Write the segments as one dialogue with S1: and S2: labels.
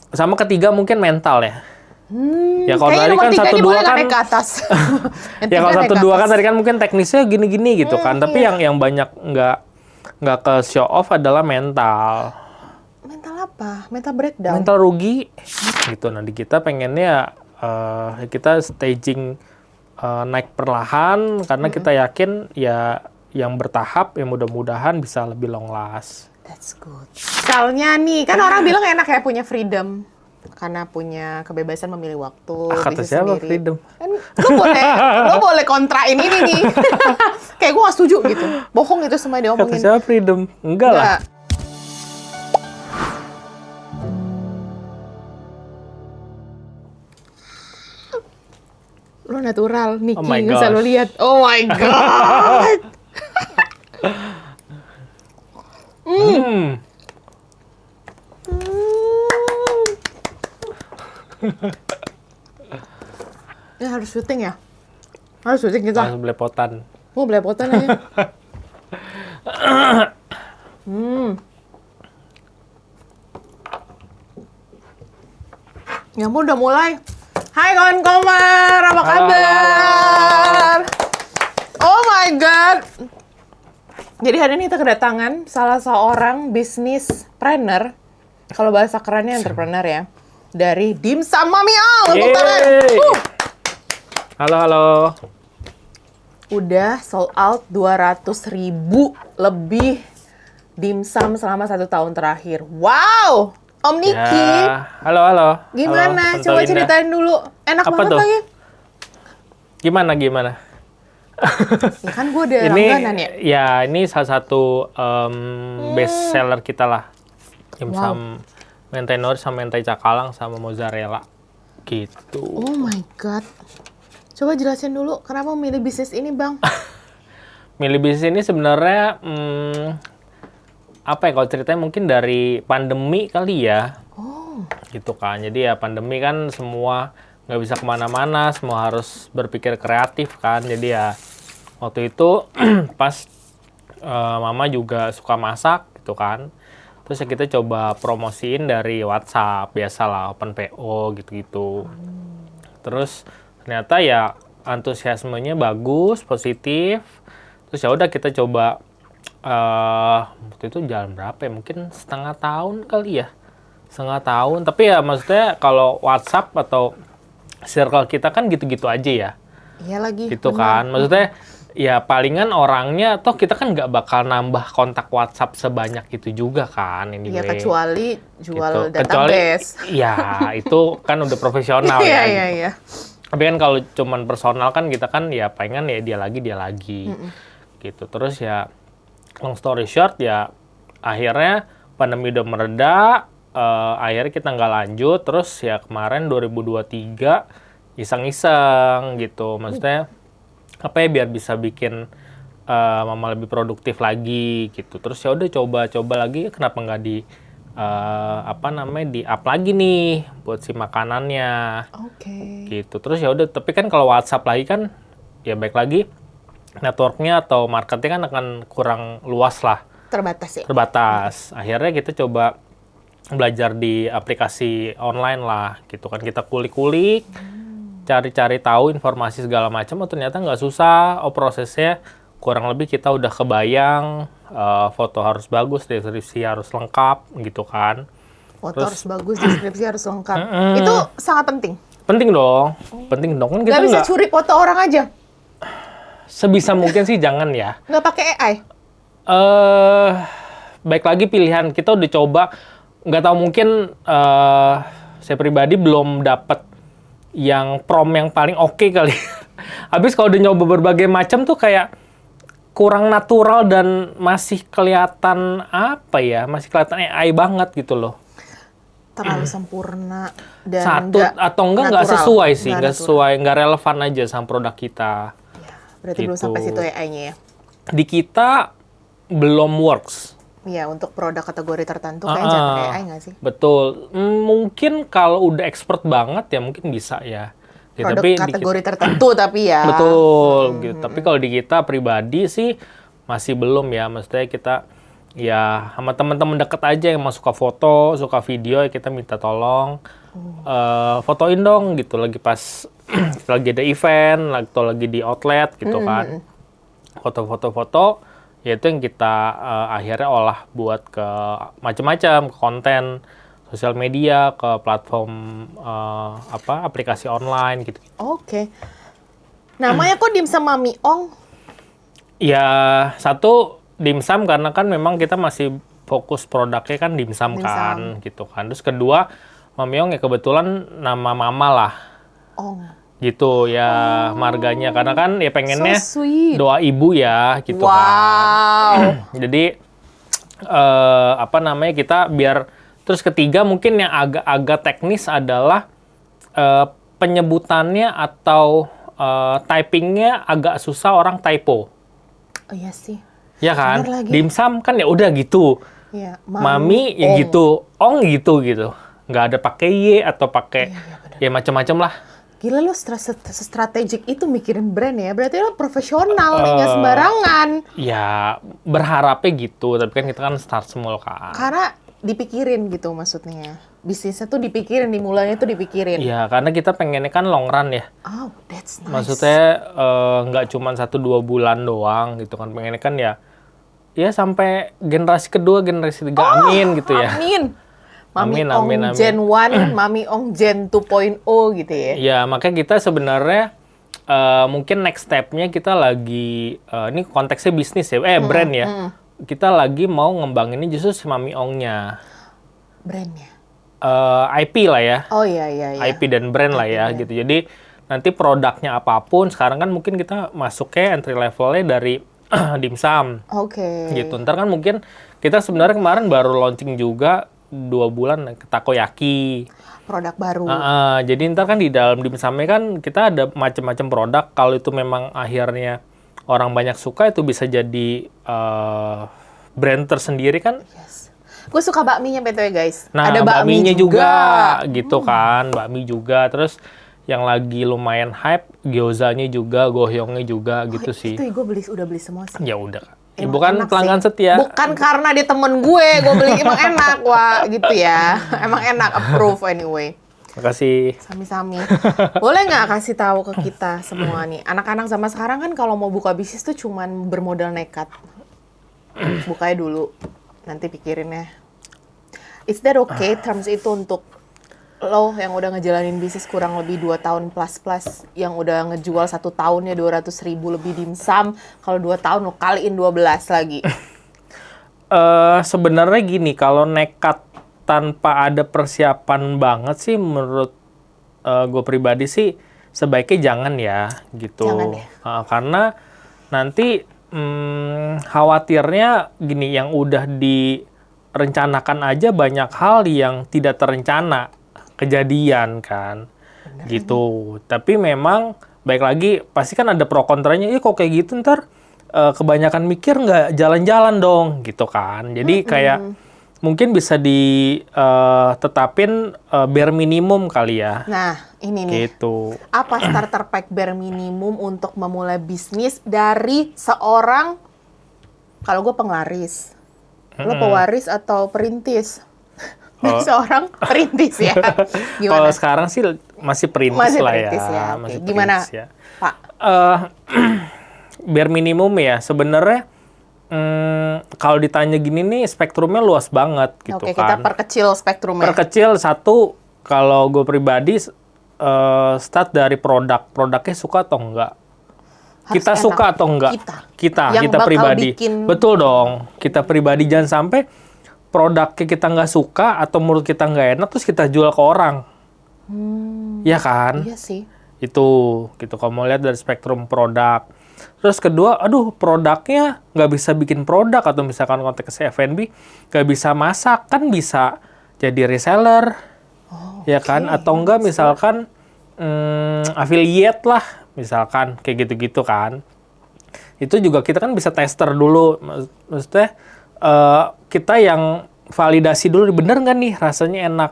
S1: sama ketiga mungkin mental ya. Ya kalau
S2: Kayaknya
S1: tadi
S2: nomor
S1: kan
S2: tiga
S1: 1
S2: ini
S1: 2
S2: boleh nggak
S1: kan
S2: naik ke atas. Yang
S1: ya
S2: tiga
S1: kalau
S2: naik
S1: 1
S2: ke
S1: 2 kan
S2: atas.
S1: tadi kan mungkin teknisnya gini-gini gitu kan. Tapi
S2: iya.
S1: yang banyak nggak ke show off adalah mental.
S2: Mental apa? Mental breakdown.
S1: Mental rugi gitu. Nah, di kita pengennya kita staging naik perlahan karena kita yakin ya yang bertahap yang mudah-mudahan bisa lebih long last.
S2: That's good. Misalnya nih, kan orang bilang enak ya punya freedom. Karena punya kebebasan memilih waktu,
S1: Kata
S2: bisa
S1: siapa
S2: sendiri.
S1: freedom?
S2: Kan lo boleh kontrain ini nih. Kayak gue gak setuju gitu. Bohong itu semua
S1: Kata
S2: diomongin.
S1: siapa freedom? Enggak lah.
S2: Lo natural, Niki,
S1: Oh my
S2: nggak usah lo
S1: gosh.
S2: lihat. Oh my god. Ini harus syuting ya? Harus syuting kita.
S1: Langsung belepotan.
S2: Mau belepotan aja. Ya ampun, udah mulai. Hai kawan Komar, apa kabar? Oh my god. Jadi hari ini kita kedatangan salah seorang bisnis planner. Kalau bahasa kerennya entrepreneur ya. Dari Dimsum Mami Al. Tepuk tangan.
S1: Yeay. Halo.
S2: Udah sold out 200.000 lebih dimsum selama 1 tahun terakhir. Wow! Om Niki,
S1: Ya, halo.
S2: gimana?
S1: Halo,
S2: Coba
S1: Tante Linda.
S2: ceritain dulu. Enak
S1: Apa
S2: banget
S1: tuh?
S2: lagi.
S1: Gimana?
S2: Ya kan gue udah
S1: Ini
S2: langganan ya.
S1: ya ini salah satu best seller kita lah. Dimsum mentai nori sama mentai cakalang sama mozzarella gitu.
S2: Oh my god. Coba jelasin dulu kenapa memilih bisnis ini, Bang?
S1: Milih bisnis ini sebenarnya apa ya kalau ceritanya mungkin dari pandemi kali ya.
S2: Oh.
S1: Gitu kan. Jadi ya pandemi kan semua nggak bisa kemana-mana, semua harus berpikir kreatif kan. Jadi ya waktu itu pas mama juga suka masak gitu kan. Terus ya kita coba promosiin dari WhatsApp, biasalah open PO gitu-gitu. Terus ternyata ya antusiasmenya bagus, positif. Terus ya udah kita coba waktu itu jalan berapa ya? Mungkin setengah tahun kali ya. Setengah tahun. Tapi ya maksudnya kalau WhatsApp atau circle kita kan gitu-gitu aja ya.
S2: Iya lagi.
S1: Gitu
S2: benar.
S1: kan. Maksudnya ya palingan orangnya toh kita kan nggak bakal nambah kontak WhatsApp sebanyak itu juga kan.
S2: Iya, kecuali jual
S1: gitu. Kecuali
S2: database.
S1: ya itu kan udah profesional ya. Gitu.
S2: Iya.
S1: Tapi kan kalau cuman personal kan kita kan ya palingan ya dia lagi. Gitu. Terus ya long story short ya akhirnya pandemi udah mereda, akhirnya kita nggak lanjut. Terus ya kemarin 2023 iseng-iseng gitu. Maksudnya apa ya biar bisa bikin mama lebih produktif lagi gitu. Terus ya udah coba lagi kenapa nggak di di up lagi nih buat si makanannya.
S2: Oke.
S1: Gitu. Terus ya udah tapi kan kalau WhatsApp lagi kan ya baik lagi networknya atau marketnya kan akan kurang luas lah.
S2: Terbatas ya?
S1: Terbatas. Akhirnya kita coba belajar di aplikasi online lah gitu kan. Kita kulik-kulik, cari-cari tahu informasi segala macam. Oh ternyata nggak susah. Oh prosesnya kurang lebih kita udah kebayang. Foto harus bagus, deskripsi harus lengkap gitu kan.
S2: Foto
S1: Terus-
S2: harus bagus, deskripsi harus lengkap. Itu sangat penting.
S1: Penting dong. Penting dong. Kan kita
S2: Nggak bisa
S1: nggak
S2: curi foto orang aja.
S1: sebisa mungkin sih jangan ya.
S2: Nggak pakai AI.
S1: Baik lagi pilihan kita udah coba, nggak tahu mungkin saya pribadi belum dapat yang prom yang paling oke kali. Habis kalau udah nyoba berbagai macam tuh kayak kurang natural dan masih kelihatan apa ya, masih kelihatan AI banget gitu loh.
S2: Terlalu sempurna dan
S1: Satu atau nggak
S2: natural.
S1: sesuai sih, nggak
S2: natural.
S1: sesuai, nggak relevan aja sama produk kita.
S2: Ya, berarti belum
S1: Gitu.
S2: sampai situ AI-nya ya.
S1: Di kita belum works.
S2: Iya, untuk produk kategori tertentu kayaknya jangan pakai AI nggak sih?
S1: Betul. Mungkin kalau udah expert banget ya mungkin bisa ya. Ya,
S2: Produk
S1: tapi di
S2: kategori tertentu tapi ya.
S1: betul gitu. Tapi kalau di kita pribadi sih masih belum ya. Maksudnya kita ya sama teman-teman deket aja yang emang suka foto, suka video, ya kita minta tolong fotoin dong gitu lagi pas lagi ada event, atau lagi di outlet gitu kan. Foto-foto, ya itu yang kita akhirnya olah buat ke macam-macam, ke konten sosial media, ke platform aplikasi online gitu.
S2: Oke. Namanya kok dimsum Mami Ong?
S1: Ya, satu dimsum karena kan memang kita masih fokus produknya kan dimsum kan gitu kan. Terus kedua, Mami Ong ya kebetulan nama mama lah.
S2: Ong.
S1: Gitu ya marganya karena kan ya pengennya
S2: So sweet.
S1: doa ibu ya gitu
S2: Wow.
S1: kan. Jadi kita biar terus ketiga mungkin yang agak teknis adalah penyebutannya atau typingnya agak susah orang typo.
S2: Oh iya sih.
S1: Ya kan?
S2: Bener lagi.
S1: Dimsum kan ya udah gitu.
S2: Iya,
S1: Mami ya
S2: Ong.
S1: gitu. Ong gitu. Nggak ada pakai Y atau pakai ya macam-macam lah.
S2: Gila lu strategik itu mikirin brand ya. Berarti lu profesional nih, nggak sembarangan.
S1: Ya berharapnya gitu, tapi kan kita kan start small kan.
S2: Karena dipikirin gitu maksudnya. Bisnisnya tuh dipikirin, dimulainya tuh dipikirin.
S1: Ya karena kita pengennya kan long run ya.
S2: Oh, that's nice.
S1: Maksudnya nggak cuma 1-2 bulan doang gitu kan. Pengennya kan ya sampai generasi kedua, generasi 3, amin gitu ya.
S2: Amin. Mami
S1: Amin,
S2: Ong
S1: amin, amin.
S2: Gen 1, Mami Ong Gen 2.0 gitu ya.
S1: Ya makanya kita sebenarnya mungkin next step-nya kita lagi, ini konteksnya bisnis ya, brand ya. Kita lagi mau ngembanginnya justru si Mami Ong-nya.
S2: Brandnya.
S1: IP lah ya.
S2: Oh iya.
S1: IP dan brand lah ya gitu. Jadi nanti produknya apapun, sekarang kan mungkin kita masuknya entry levelnya dari dimsum.
S2: Oke.
S1: Gitu. Ntar kan mungkin kita sebenarnya kemarin baru launching juga 2 bulan ke takoyaki.
S2: Produk baru.
S1: Jadi ntar kan di dalam dimsumnya kan kita ada macam-macam produk. Kalau itu memang akhirnya orang banyak suka, itu bisa jadi brand tersendiri kan.
S2: Yes. Gue suka bakminya BTW guys.
S1: Nah,
S2: ada bakmi
S1: bakminya juga gitu kan, bakmi juga. Terus yang lagi lumayan hype, gyozanya juga, gohyongnya juga gitu sih.
S2: Itu gue udah beli semua sih.
S1: Ya udah.
S2: Emang
S1: Ibu kan
S2: enak
S1: pelanggan
S2: sih.
S1: setia.
S2: Bukan karena dia temen gue beli emang enak, wah gitu ya. Emang enak, approve anyway.
S1: Makasih.
S2: Sami-sami. Boleh nggak kasih tahu ke kita semua nih, anak-anak zaman sekarang kan kalau mau buka bisnis tuh cuman bermodal nekat. Bukanya dulu, nanti pikirinnya. Is that okay terms itu untuk lo yang udah ngejalanin bisnis kurang lebih 2 tahun plus yang udah ngejual 1 tahunnya 200.000 lebih dimsum, kalau 2 tahun lo kaliin 12 lagi.
S1: Sebenarnya gini, kalau nekat tanpa ada persiapan banget sih menurut gue pribadi sih sebaiknya jangan ya gitu.
S2: Jangan ya?
S1: Karena nanti khawatirnya gini, yang udah direncanakan aja banyak hal yang tidak terencana kejadian kan. Bener gitu. Tapi memang baik lagi pasti kan ada pro kontranya. Kok kayak gitu ntar kebanyakan mikir nggak jalan-jalan dong gitu kan. Jadi kayak mungkin bisa ditetapin bare minimum kali ya.
S2: Nah, ini nih.
S1: Gitu.
S2: Apa starter pack bare minimum untuk memulai bisnis dari seorang, kalau gue penglaris, lo pewaris atau perintis? Dari seorang perintis ya. Gimana?
S1: Kalau sekarang sih masih perintis lah
S2: perintis ya. Oke.
S1: Masih
S2: Gimana,
S1: perintis ya.
S2: Pak?
S1: Bare minimum ya sebenarnya. Kalau ditanya gini nih, spektrumnya luas banget gitu
S2: Oke,
S1: kan.
S2: kita perkecil spektrumnya.
S1: Perkecil satu, kalau gue pribadi start dari produknya suka atau enggak.
S2: Harus
S1: Kita
S2: enak.
S1: suka atau enggak?
S2: Yang
S1: Kita
S2: bakal
S1: pribadi.
S2: bikin-
S1: Betul dong. Kita pribadi, jangan sampai produknya kita nggak suka atau menurut kita nggak enak terus kita jual ke orang. Ya kan?
S2: Iya sih.
S1: Itu gitu kalau mau lihat dari spektrum produk. Terus kedua, produknya nggak bisa bikin produk atau misalkan konteksnya F&B nggak bisa masak, kan bisa jadi reseller, ya kan? Atau enggak misalkan affiliate lah, misalkan kayak gitu-gitu kan. Itu juga kita kan bisa tester dulu, maksudnya kita yang validasi dulu, bener nggak nih rasanya enak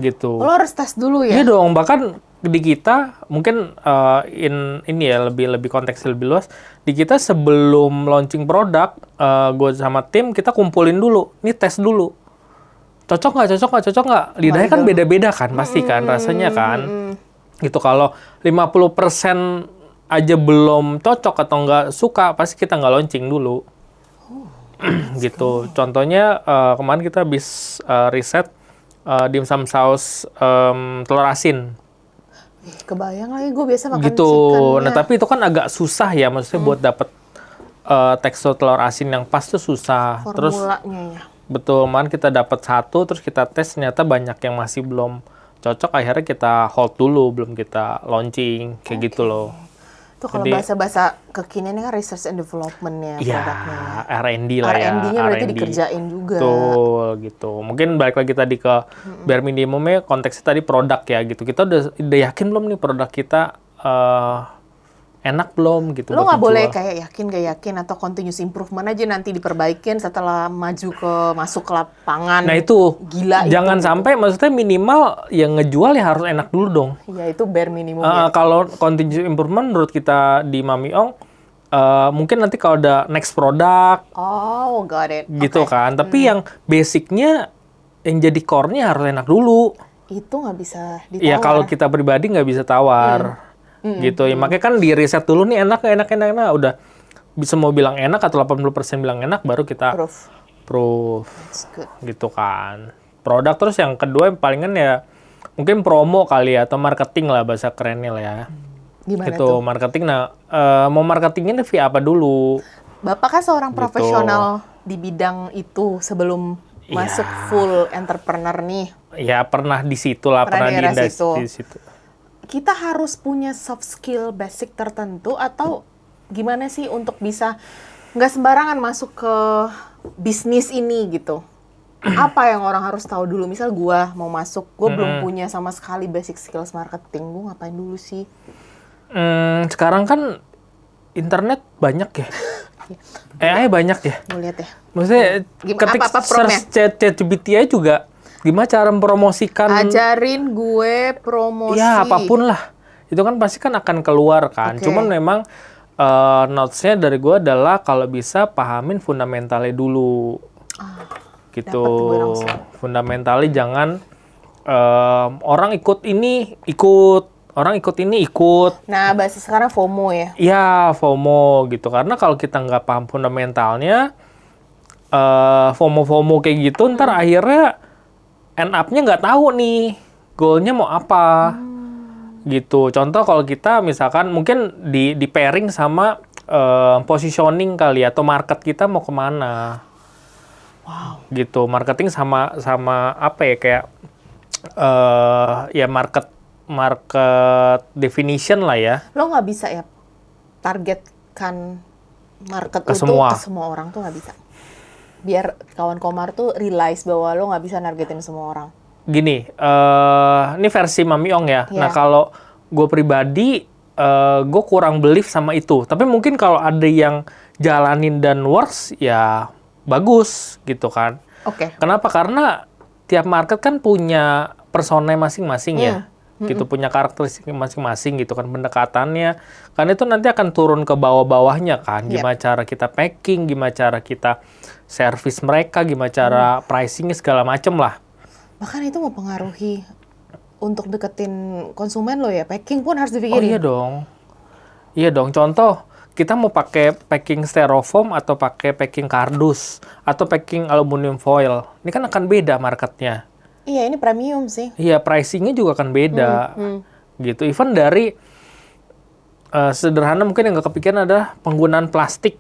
S1: gitu.
S2: Lo harus tes dulu ya?
S1: Iya dong, bahkan di kita mungkin ini ya lebih konteksnya lebih luas. Di kita sebelum launching produk, gue sama tim kita kumpulin dulu, nih tes dulu. Cocok nggak? Lidahnya kan beda-beda kan, pasti kan rasanya kan. Gitu kalau 50% aja belum cocok atau nggak suka, pasti kita nggak launching dulu. Gitu. Contohnya kemarin kita habis riset dimsum saus telur asin.
S2: Kebayang lagi, gue biasa makan
S1: Gitu.
S2: chickennya.
S1: Nah tapi itu kan agak susah ya, maksudnya buat dapet tekstur telur asin yang pas tuh susah. Terus
S2: Formulanya ya.
S1: betul, kemarin kita dapat satu, terus kita tes, ternyata banyak yang masih belum cocok, akhirnya kita hold dulu, belum kita launching, kayak gitu loh.
S2: Itu kalau
S1: Jadi-
S2: bahasa-bahasa kekiniannya kan research and development-nya
S1: Ya,
S2: produknya.
S1: R&D lah ya.
S2: R&D-nya berarti
S1: R&D.
S2: dikerjain juga.
S1: Betul, gitu. Mungkin balik lagi tadi ke bare minimumnya, konteksnya tadi produk ya, gitu. Kita udah yakin belum nih produk kita enak belum, gitu.
S2: Lo
S1: buat
S2: nggak boleh
S1: dijual.
S2: kayak yakin atau continuous improvement aja nanti diperbaikin setelah masuk ke lapangan.
S1: Nah itu,
S2: Gila
S1: jangan
S2: itu,
S1: sampai, maksudnya minimal yang ngejual ya harus enak dulu dong.
S2: Ya itu bare minimum ya.
S1: Kalau continuous improvement menurut kita di Mami Ong, mungkin nanti kalau ada next product
S2: Oh, got it.
S1: gitu
S2: Oke.
S1: kan. Tapi yang basicnya, yang jadi core-nya harus enak dulu.
S2: Itu nggak bisa ditawar.
S1: Ya kalau kita pribadi nggak bisa tawar. Gitu ya. Makanya kan di riset dulu nih enak. Udah bisa mau bilang enak atau 80% bilang enak, baru kita proof.
S2: That's good.
S1: Gitu kan. Produk, terus yang kedua yang palingan ya mungkin promo kali ya, atau marketing lah bahasa kerennya lah ya.
S2: Gimana
S1: Itu
S2: tuh?
S1: marketing. Nah, mau marketingnya via apa dulu?
S2: Bapak kan seorang
S1: Gitu.
S2: profesional di bidang itu sebelum masuk full entrepreneur nih.
S1: Ya pernah di situ lah,
S2: Pernah
S1: pernah
S2: di
S1: di
S2: era
S1: industri
S2: situ.
S1: di situ.
S2: Kita harus punya soft skill basic tertentu atau gimana sih untuk bisa nggak sembarangan masuk ke bisnis ini gitu? Apa yang orang harus tahu dulu? Misal gua mau masuk, gua belum punya sama sekali basic skills marketing. Gua ngapain dulu sih?
S1: Sekarang kan internet banyak ya. AI banyak ya.
S2: Gue lihat ya.
S1: Maksudnya ketik
S2: apa promnya?
S1: search ChatGPT aja juga gimana cara mempromosikan,
S2: Ajarin gue promosi.
S1: ya apapun lah. Itu kan pasti kan akan keluar kan.
S2: Oke.
S1: Cuman memang notes-nya dari gue adalah kalau bisa pahamin fundamentalnya dulu. Gitu.
S2: dapet gue langsung.
S1: Fundamentalnya jangan orang ikut ini ikut, orang ikut ini ikut.
S2: Nah, bahasa sekarang FOMO ya.
S1: Ya, FOMO gitu. Karena kalau kita nggak paham fundamentalnya, FOMO kayak gitu, ntar akhirnya end up-nya nggak tahu nih, goalnya mau apa. Gitu. Contoh kalau kita misalkan mungkin di pairing sama positioning kali, atau market kita mau kemana.
S2: Wow.
S1: Gitu. Marketing sama apa ya, kayak ya market definition lah ya.
S2: Lo nggak bisa ya targetkan market
S1: Ke
S2: lo tuh
S1: semua.
S2: ke semua orang tuh nggak bisa. Biar kawan Komar tuh realize bahwa lo nggak bisa nargetin semua orang.
S1: Gini, ini versi Mami Ong ya.
S2: Iya.
S1: Nah kalau gue pribadi, gue kurang belief sama itu. Tapi mungkin kalau ada yang jalanin dan works, ya bagus gitu kan.
S2: Oke.
S1: Kenapa? Karena tiap market kan punya persona masing-masing ya. Gitu, punya karakteristik masing-masing gitu kan pendekatannya. Kan itu nanti akan turun ke bawah-bawahnya kan.
S2: Iya.
S1: Gimana cara kita packing, gimana cara kita service mereka, gimana cara pricingnya segala macem lah.
S2: Bahkan itu mempengaruhi untuk deketin konsumen lo ya. Packing pun harus
S1: Oh
S2: dipikirin.
S1: iya dong. Iya dong. Contoh, kita mau pakai packing styrofoam atau pakai packing kardus atau packing aluminium foil. Ini kan akan beda marketnya.
S2: Iya, ini premium sih.
S1: Iya, pricingnya juga akan beda. Gitu. Even dari sederhana mungkin yang nggak kepikiran adalah penggunaan plastik.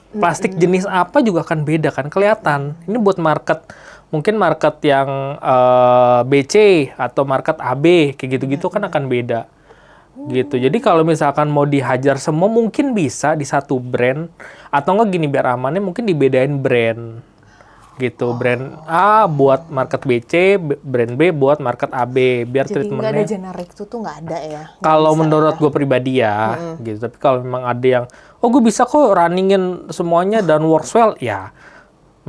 S1: Plastik jenis apa juga akan beda kan, kelihatan. Ini buat market, mungkin market yang BC atau market AB, kayak gitu-gitu kan akan beda. Gitu. Jadi kalau misalkan mau dihajar semua mungkin bisa di satu brand, atau enggak gini biar amannya mungkin dibedain brand. Gitu, brand A buat market BC, brand B buat market AB, biar
S2: Jadi nggak ada
S1: treatmentnya.
S2: generik tuh nggak ada ya. Nggak
S1: Kalau
S2: bisa
S1: menurut
S2: ya.
S1: gue pribadi ya, gitu. Tapi kalau memang ada yang, oh gue bisa kok runningin semuanya dan works well, ya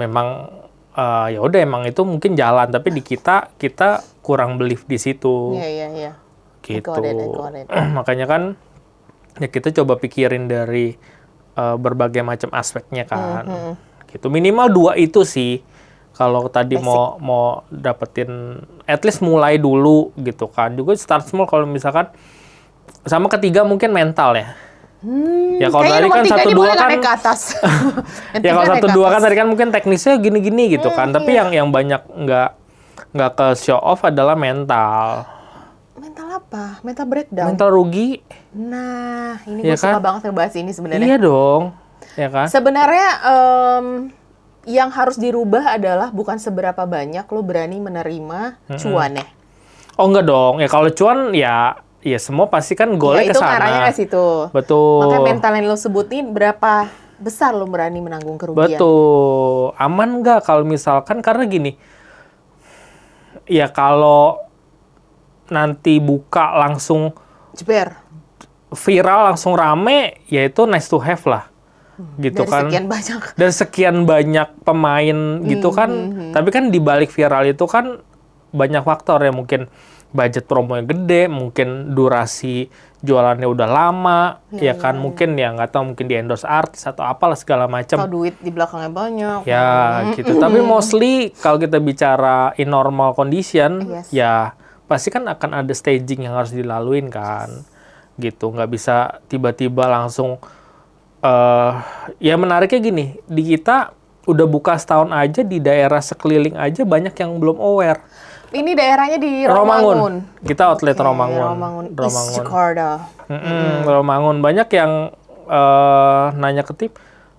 S1: memang ya udah emang itu mungkin jalan. Tapi di kita kurang belief di situ,
S2: Iya.
S1: gitu.
S2: I got it.
S1: Makanya kan ya kita coba pikirin dari berbagai macam aspeknya kan. Gitu. Minimal 2 itu sih. Kalau tadi mau dapetin at least mulai dulu gitu kan. Juga start small kalau misalkan sama ketiga mungkin mental ya. Ya kalau tadi kan 1-2 kan
S2: naik ke atas.
S1: ya kalau 1-2 kan tadi kan mungkin teknisnya gini-gini gitu kan. Tapi yang banyak nggak ke show off adalah mental.
S2: Mental apa? Mental breakdown.
S1: Mental rugi.
S2: Nah, ini
S1: Ya
S2: gue suka
S1: kan?
S2: banget ngebahas ini sebenarnya.
S1: Iya dong. Ya kan?
S2: Sebenarnya yang harus dirubah adalah bukan seberapa banyak lo berani menerima cuannya.
S1: Oh enggak dong. Ya kalau cuan ya semua pasti kan golnya
S2: Ya,
S1: ke
S2: itu
S1: sana.
S2: arahnya ke situ.
S1: Betul.
S2: Makanya mental yang lo sebutin berapa besar lo berani menanggung kerugian.
S1: Betul. Aman nggak kalau misalkan karena gini. Ya kalau nanti buka langsung
S2: Jeber.
S1: viral langsung rame, ya itu nice to have lah. Gitu
S2: Dari
S1: kan.
S2: sekian banyak.
S1: Dan sekian banyak pemain gitu kan. Tapi kan di balik viral itu kan banyak faktor ya, mungkin budget promonya gede, mungkin durasi jualannya udah lama, ya kan, mungkin ya nggak tahu, mungkin di endorse artis atau apalah segala macam.
S2: Atau duit di belakangnya banyak.
S1: Ya gitu. Tapi mostly kalau kita bicara in normal condition,
S2: Yes.
S1: ya pasti kan akan ada staging yang harus dilaluin kan. Gitu. Nggak bisa tiba-tiba langsung ya menariknya gini, di kita udah buka setahun aja, di daerah sekeliling aja banyak yang belum aware.
S2: Ini daerahnya di Romangun.
S1: Kita outlet
S2: Oke,
S1: Romangun.
S2: East Jakarta.
S1: Romangun. Banyak yang nanya ke tim,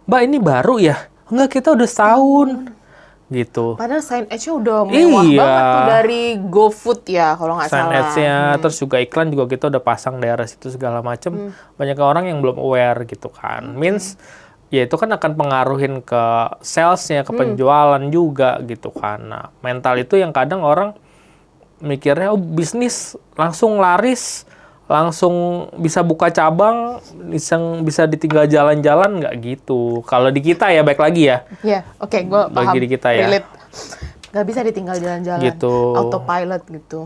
S1: Mbak ini baru ya? Enggak, kita udah setahun. Gitu.
S2: Padahal signage-nya udah mewah banget tuh dari GoFood ya, kalau nggak salah.
S1: Signage-nya, terus juga iklan juga kita udah pasang daerah situ segala macem. Banyak orang yang belum aware gitu kan. Means, ya itu kan akan pengaruhin ke sales-nya, ke penjualan juga gitu kan. Nah, mental itu yang kadang orang mikirnya, oh bisnis langsung laris, langsung bisa buka cabang, bisa ditinggal jalan-jalan, nggak gitu. Kalau di kita ya, baik lagi ya.
S2: Iya, oke, gue paham.
S1: Bagi di kita ya.
S2: Relate. Nggak bisa ditinggal jalan-jalan.
S1: Gitu.
S2: Autopilot gitu.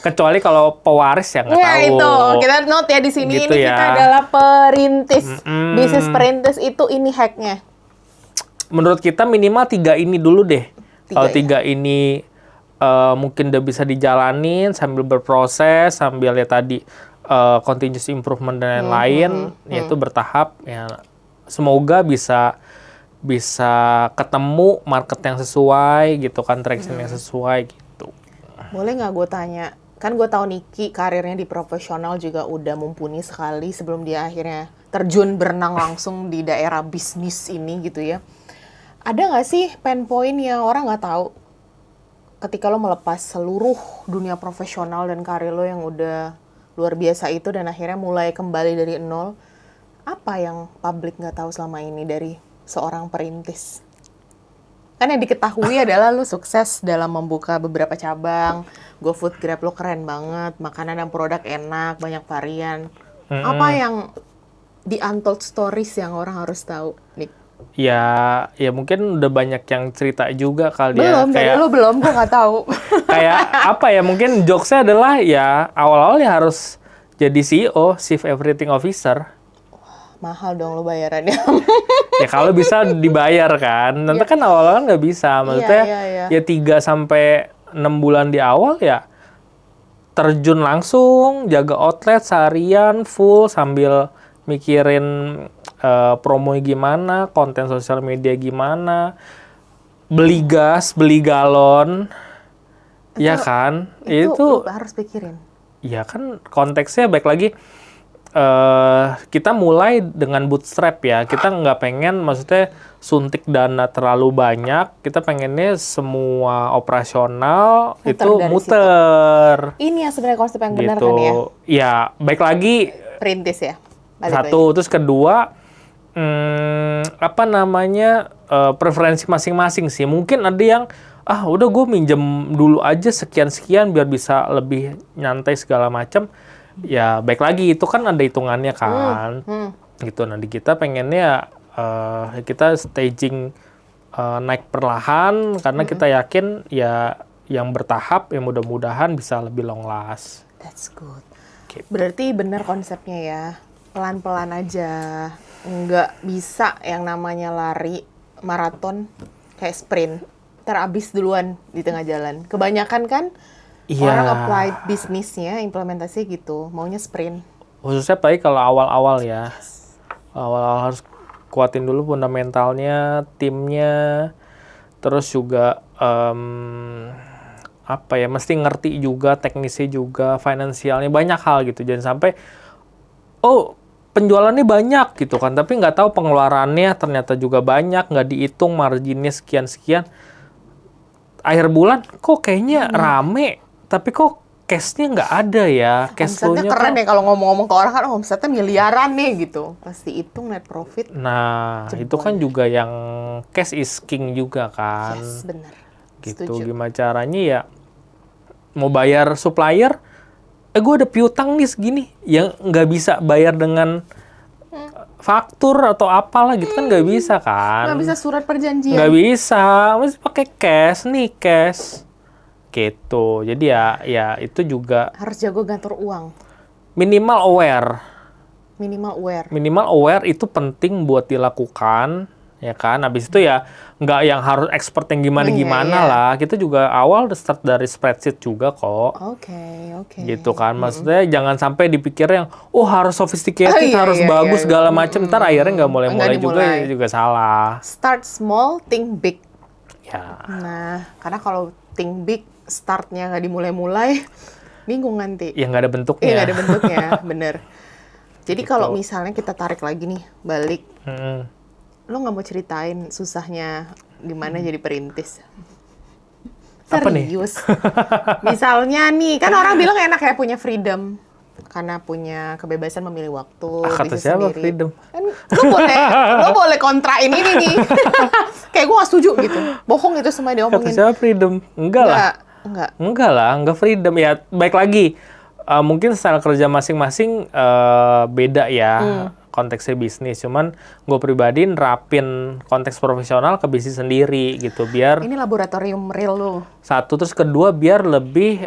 S1: Kecuali kalau pewaris ya nggak tahu.
S2: Ya itu, kita note ya di sini.
S1: Gitu
S2: ini
S1: ya.
S2: kita adalah perintis. Bisnis perintis itu ini hacknya.
S1: Menurut kita minimal 3 ini dulu deh. Kalau 3 ini mungkin udah bisa dijalanin sambil berproses, sambil ya tadi continuous improvement dan lain-lain, yaitu bertahap. Ya, semoga bisa ketemu market yang sesuai gitu kan, traction yang sesuai gitu.
S2: Boleh nggak gue tanya? Kan gue tahu Niki karirnya di profesional juga udah mumpuni sekali sebelum dia akhirnya terjun berenang langsung di daerah bisnis ini gitu ya. Ada nggak sih pain point yang orang nggak tahu ketika lo melepas seluruh dunia profesional dan karir lo yang udah luar biasa itu dan akhirnya mulai kembali dari nol? Apa yang publik nggak tahu selama ini dari seorang perintis? Kan yang diketahui adalah lo sukses dalam membuka beberapa cabang, GoFood, Grab lo keren banget, makanan dan produk enak, banyak varian. Apa yang di untold stories yang orang harus tahu, Nick?
S1: Ya mungkin udah banyak yang cerita juga kali
S2: Belum,
S1: ya.
S2: dari lo belum, gue nggak tahu.
S1: Kayak apa ya, mungkin jokesnya adalah ya awal-awal ya harus jadi CEO, Chief Everything Officer.
S2: Mahal dong lo bayarannya.
S1: Ya kalau bisa dibayar kan. Nanti kan awal-awal nggak bisa. Maksudnya ya 3-6 bulan di awal ya terjun langsung, jaga outlet seharian full sambil mikirin promonya gimana, konten sosial media gimana, beli gas, beli galon, ya kan?
S2: Itu harus pikirin.
S1: Ya kan konteksnya baik lagi, kita mulai dengan bootstrap ya. Kita nggak pengen, maksudnya suntik dana terlalu banyak. Kita pengennya semua operasional itu muter.
S2: Ini yang sebenarnya konsep yang benar
S1: gitu.
S2: kan ya?
S1: Ya, baik lagi.
S2: Perintis ya?
S1: Satu, terus kedua, preferensi masing-masing sih. Mungkin ada yang, udah gue minjem dulu aja sekian-sekian biar bisa lebih nyantai segala macam. Ya, baik lagi, itu kan ada hitungannya kan. Gitu, nah di kita pengennya kita staging naik perlahan, karena kita yakin ya yang bertahap, yang mudah-mudahan bisa lebih long last.
S2: That's good.
S1: Gitu.
S2: Berarti benar konsepnya ya, pelan-pelan aja. Nggak bisa yang namanya lari maraton kayak sprint. Ntar abis duluan di tengah jalan. Kebanyakan kan
S1: Iya.
S2: orang apply bisnisnya, implementasi gitu, maunya sprint.
S1: Khususnya apalagi kalau awal-awal ya. Awal-awal harus kuatin dulu fundamentalnya, timnya, terus juga apa ya, mesti ngerti juga teknisnya juga, finansialnya, banyak hal gitu. Jangan sampai penjualannya banyak gitu kan, tapi nggak tahu pengeluarannya ternyata juga banyak, nggak dihitung marginnya sekian-sekian. Akhir bulan kok kayaknya rame, tapi kok cash-nya nggak ada ya, cash
S2: Omsetnya
S1: flow-nya
S2: keren
S1: kok.
S2: ya kalau ngomong-ngomong ke orang kan, omsetnya miliaran nih gitu. Pasti hitung net profit.
S1: Nah,
S2: Jebol.
S1: itu kan juga yang cash is king juga kan.
S2: Yes, bener.
S1: Gitu.
S2: Setuju.
S1: Gimana caranya ya, mau bayar supplier, gue ada piutang nih segini, yang nggak bisa bayar dengan faktur atau apalah gitu kan, nggak bisa kan.
S2: Nggak bisa surat perjanjian.
S1: Nggak bisa, mesti pakai cash nih, cash. Gitu. Jadi ya itu juga
S2: Harus jago ngatur uang.
S1: minimal aware.
S2: Minimal aware.
S1: Minimal aware itu penting buat dilakukan, ya kan. Habis itu ya nggak yang harus expert yang gimana-gimana
S2: Iya.
S1: lah. Kita juga awal start dari spreadsheet juga kok.
S2: Oke.
S1: Gitu kan. Maksudnya jangan sampai dipikir yang harus sophisticated,
S2: Iya,
S1: harus
S2: iya,
S1: bagus
S2: iya.
S1: segala macem. Ntar akhirnya nggak mulai-mulai
S2: Nggak
S1: juga,
S2: dimulai.
S1: juga salah.
S2: Start small, think big.
S1: Ya.
S2: Nah, karena kalau think big, startnya nggak dimulai-mulai, bingung nanti.
S1: Ya nggak ada bentuknya.
S2: Iya, nggak ada bentuknya, bener. Jadi
S1: Gitu.
S2: kalau misalnya kita tarik lagi nih, balik,
S1: Mm-mm.
S2: lo nggak mau ceritain susahnya gimana jadi perintis?
S1: Apa nih?
S2: Serius? Misalnya nih, kan orang bilang enak ya punya freedom. Karena punya kebebasan memilih waktu,
S1: Kata
S2: bisa
S1: siapa
S2: sendiri.
S1: freedom?
S2: Kan lo boleh kontrain ini nih. Kayak gue gak setuju gitu. Bohong itu semua
S1: Kata
S2: diomongin.
S1: siapa freedom? Enggak lah.
S2: Enggak.
S1: Enggak freedom ya. Baik lagi, mungkin style kerja masing-masing beda ya konteksnya bisnis. Cuman gue pribadi nerapin konteks profesional ke bisnis sendiri gitu, biar
S2: Ini laboratorium real lo.
S1: satu, terus kedua biar lebih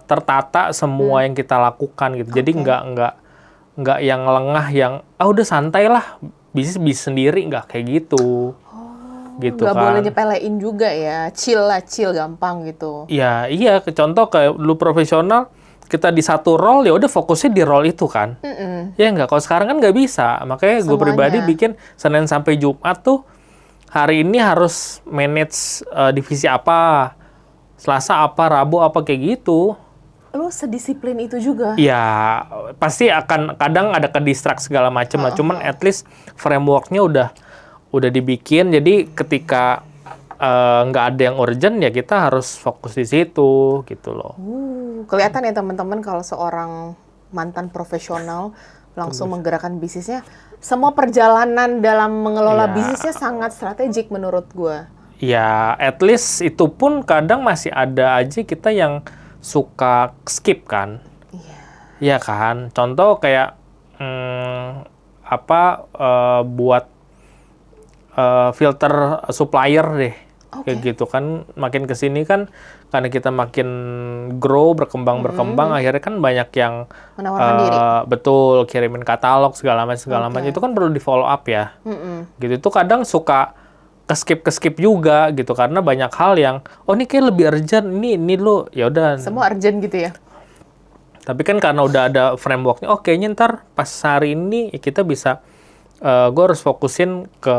S1: tertata semua yang kita lakukan gitu. Jadi nggak yang lengah, yang udah santai lah, bisnis sendiri, nggak kayak gitu. Gitu
S2: Gak
S1: kan.
S2: boleh nyepelein juga ya. Chill lah, chill gampang gitu.
S1: Ya iya, contoh kayak lu profesional, kita di satu role, ya udah fokusnya di role itu kan. Ya nggak, kalau sekarang kan nggak bisa. Makanya gue
S2: Semuanya.
S1: pribadi bikin Senin sampai Jumat tuh, hari ini harus manage divisi apa, Selasa apa, Rabu apa, kayak gitu.
S2: Lo sedisiplin itu juga.
S1: Ya pasti akan kadang ada ke-distract segala macam lah. Cuman at least frameworknya udah dibikin. Jadi ketika nggak ada yang urgent, ya kita harus fokus di situ gitu loh.
S2: Kelihatan ya teman-teman kalau seorang mantan profesional langsung menggerakkan bisnisnya. Semua perjalanan dalam mengelola
S1: Iya.
S2: bisnisnya sangat strategik menurut gue.
S1: Ya at least itu pun kadang masih ada aja kita yang suka skip kan. Iya kan. Contoh kayak buat filter supplier deh. Kayak gitu kan, makin kesini kan karena kita makin grow, berkembang, akhirnya kan banyak yang
S2: Menawarkan diri.
S1: betul, kirimin katalog segala macam itu kan perlu di follow up ya. Gitu itu kadang suka ke skip juga gitu, karena banyak hal yang ini kayak lebih urgent, ini lo ya udah.
S2: Semua urgent gitu ya.
S1: Tapi kan karena udah ada frameworknya, kayaknya ntar pas hari ini ya kita bisa, gue harus fokusin ke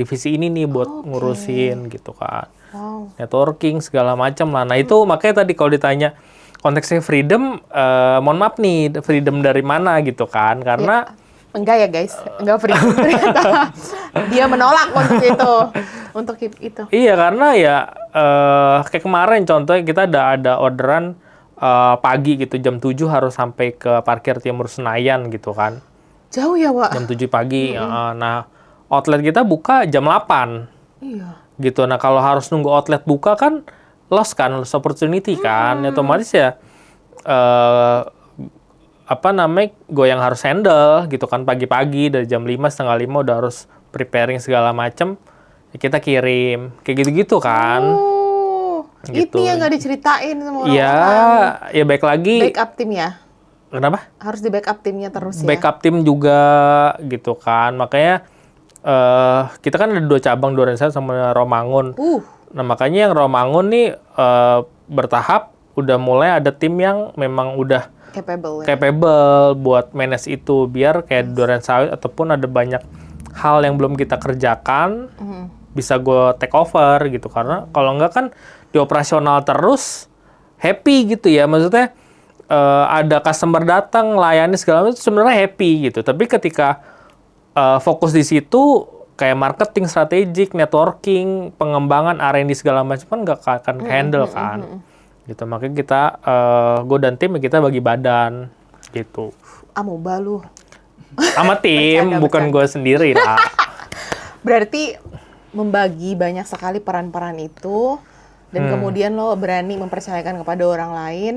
S1: divisi ini nih buat ngurusin gitu kan.
S2: Wow.
S1: Networking segala macam lah. Nah itu makanya tadi kalau ditanya konteksnya freedom, mohon maaf nih, freedom dari mana gitu kan? Karena
S2: Enggak ya guys, enggak freedom ternyata. Dia menolak untuk itu.
S1: iya, karena ya kayak kemarin contohnya kita ada orderan pagi gitu, jam 7 harus sampai ke parkir Timur Senayan gitu kan.
S2: Jauh ya, Wak?
S1: Jam 7 pagi. Nah, outlet kita buka jam 8.
S2: Iya.
S1: Gitu. Nah, kalau harus nunggu outlet buka kan lost opportunity kan. Otomatis ya gue yang harus handle gitu kan, pagi-pagi dari jam 5, setengah 5 udah harus preparing segala macem, ya kita kirim kayak gitu-gitu kan. Gitu.
S2: Ini yang nggak diceritain sama
S1: Ya,
S2: orang-orang.
S1: ya baik lagi.
S2: Backup tim ya.
S1: Kenapa?
S2: Harus di backup timnya terus ya.
S1: Backup tim juga gitu kan. Makanya kita kan ada 2 cabang, 2 organisasi sama Romangun. Nah, makanya yang Romangun nih bertahap udah mulai ada tim yang memang udah capable buat manage itu, biar kayak Duren Sawit ataupun ada banyak hal yang belum kita kerjakan bisa gue take over gitu. Karena kalau enggak kan di operasional terus happy gitu ya, maksudnya ada customer datang layani segala macam sebenarnya happy gitu, tapi ketika fokus di situ kayak marketing, strategik, networking, pengembangan R&D segala macam kan nggak akan handle kan. Gitu, makanya kita gue dan tim kita bagi badan gitu.
S2: Amoeba lu.
S1: Sama tim, bukan gue sendiri lah.
S2: Berarti membagi banyak sekali peran-peran itu dan kemudian lo berani mempercayakan kepada orang lain.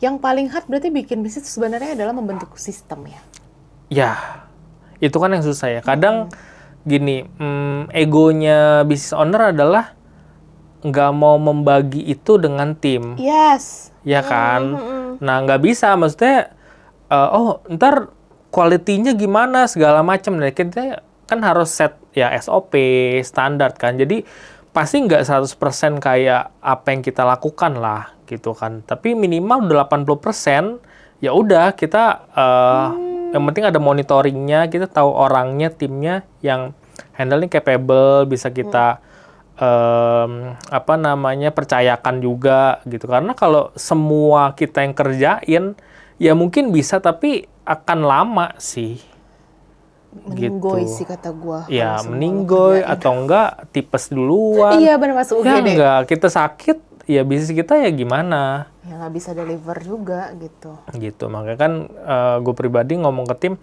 S2: Yang paling hard berarti bikin bisnis sebenarnya adalah membentuk sistem ya.
S1: Ya, itu kan yang susah ya. Kadang gini, egonya business owner adalah nggak mau membagi itu dengan tim.
S2: Yes.
S1: Ya kan? Nah, nggak bisa. Maksudnya, ntar quality-nya gimana, segala macam. Nah, kita kan harus set ya SOP, standar kan. Jadi, pasti nggak 100% kayak apa yang kita lakukan lah, gitu kan. Tapi minimal 80%, ya udah kita, yang penting ada monitoringnya, kita tahu orangnya, timnya yang handle-nya capable, bisa kita percayakan juga gitu. Karena kalau semua kita yang kerjain ya mungkin bisa, tapi akan lama sih.
S2: Meninggoy
S1: gitu.
S2: sih kata gua.
S1: Ya meninggoy atau enggak tipes duluan.
S2: Iya benar masuk
S1: ya
S2: UGD.
S1: enggak, kita sakit ya bisnis kita ya gimana.
S2: Ya nggak bisa deliver juga gitu.
S1: Gitu, makanya kan gue pribadi ngomong ke tim